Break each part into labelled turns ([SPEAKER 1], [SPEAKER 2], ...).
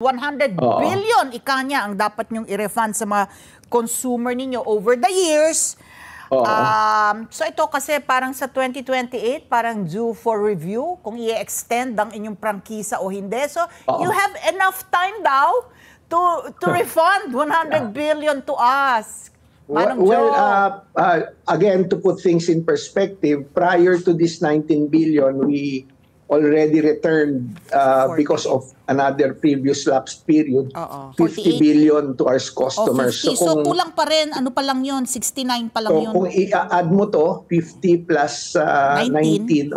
[SPEAKER 1] 100 billion ika niya ang dapat niyong i-refund sa mga consumer ninyo over the years. So ito kasi parang sa 2028, parang due for review kung i-extend ang inyong prangkisa o hindi. So you have enough time daw to refund 100 billion to us.
[SPEAKER 2] Again, to put things in perspective, prior to this 19 billion, we already returned because of another previous lapse period, 50 billion to our customers.
[SPEAKER 1] 50. So kulang pa rin, ano pa lang yun? 69 pa lang yun.
[SPEAKER 2] Kung i-add mo to, 50 plus 19,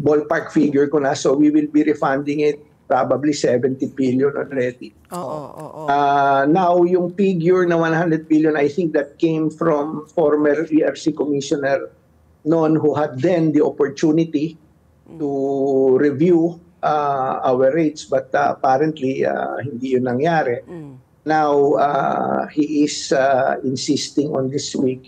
[SPEAKER 2] ballpark figure ko na. So we will be refunding it probably 70 billion already. Now, yung figure na 100 billion, I think that came from former ERC Commissioner noon who had then the opportunity to review our rates, but apparently hindi yun nangyari. Now, he is insisting on this week.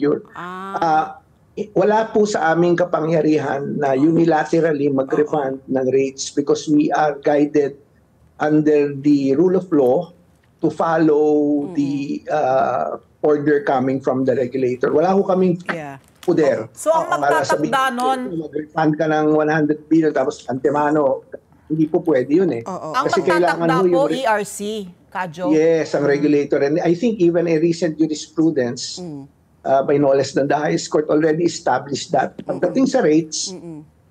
[SPEAKER 2] Wala po sa aming kapangyarihan na unilaterally mag-refund ng rates because we are guided under the rule of law to follow the order coming from the regulator. Wala ko kaming poder.
[SPEAKER 1] So ang magtatakda nun,
[SPEAKER 2] mag-refund ka ng 100 billion tapos antemano, hindi po pwede yun eh.
[SPEAKER 1] Ang magtatakda po, ERC, Kajo?
[SPEAKER 2] Yes, ang regulator. And I think even a recent jurisprudence by no less than the highest court already established that. Pagdating sa rates,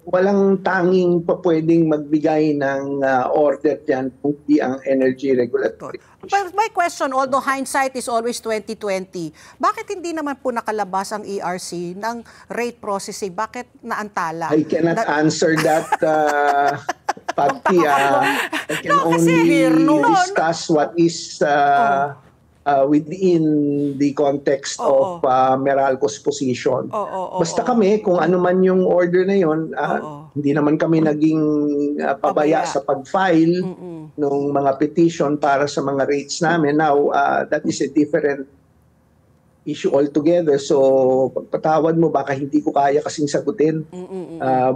[SPEAKER 2] walang tanging pa pwedeng magbigay ng order dyan kundi ang Energy Regulatory.
[SPEAKER 3] But my question, although hindsight is always 2020, bakit hindi naman po nakalabas ang ERC ng rate processing? Bakit naantala?
[SPEAKER 2] I cannot answer that, Pati. I can only discuss what is within the context of Meralco's position. Basta kami, kung ano man yung order na yun, hindi naman kami naging pabaya sa pag-file ng mga petition para sa mga rates namin. Now, that is a different issue altogether. So, pagpatawad mo, baka hindi ko kaya kasing sagutin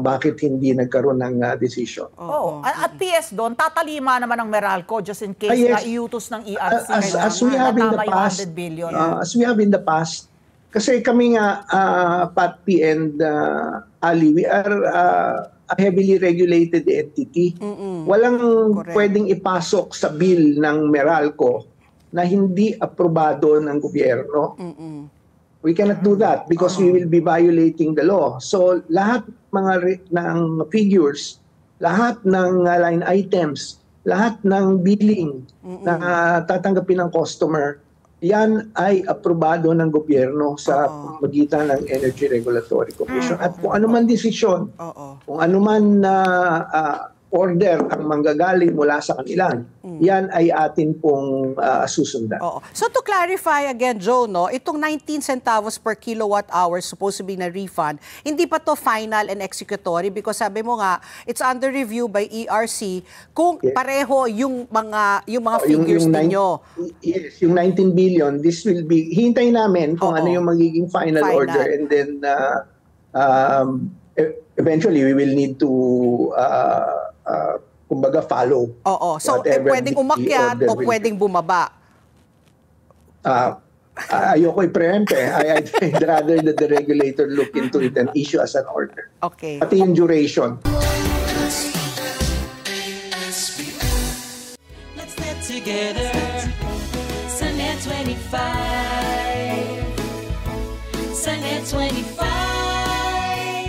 [SPEAKER 2] bakit hindi nagkaroon ng decision.
[SPEAKER 1] At PS doon, tatalima naman ng Meralco just in case na iutos ng ERC.
[SPEAKER 2] As we have in the past, as we have in the past, kasi kami nga, Patty and Ali, we are a heavily regulated entity. Walang pwedeng ipasok sa bill ng Meralco na hindi aprobado ng gobyerno. We cannot do that because we will be violating the law. So lahat ng figures, lahat ng line items, lahat ng billing na tatanggapin ng customer, yan ay aprobado ng gobyerno sa pamamagitan ng Energy Regulatory Commission. At kung ano man desisyon, kung ano man order ang manggagaling mula sa kanilang, yan ay atin pong susundan.
[SPEAKER 3] So to clarify again, Joe, no, itong 19 centavos per kilowatt hour supposed to be na refund, hindi pa to final and executory because sabi mo nga, it's under review by ERC kung pareho yung mga figures ninyo.
[SPEAKER 2] Yes, yung 19 billion, this will be, hintayin namin kung ano yung magiging final order and then eventually we will need to kumbaga follow.
[SPEAKER 3] So pwedeng umakyat o pwedeng bumaba?
[SPEAKER 2] Ayoko i-preempt I'd rather that the regulator look into it and issue as an order. Pati yung duration.
[SPEAKER 4] Let's get together. Sunday 25. Sunday 25.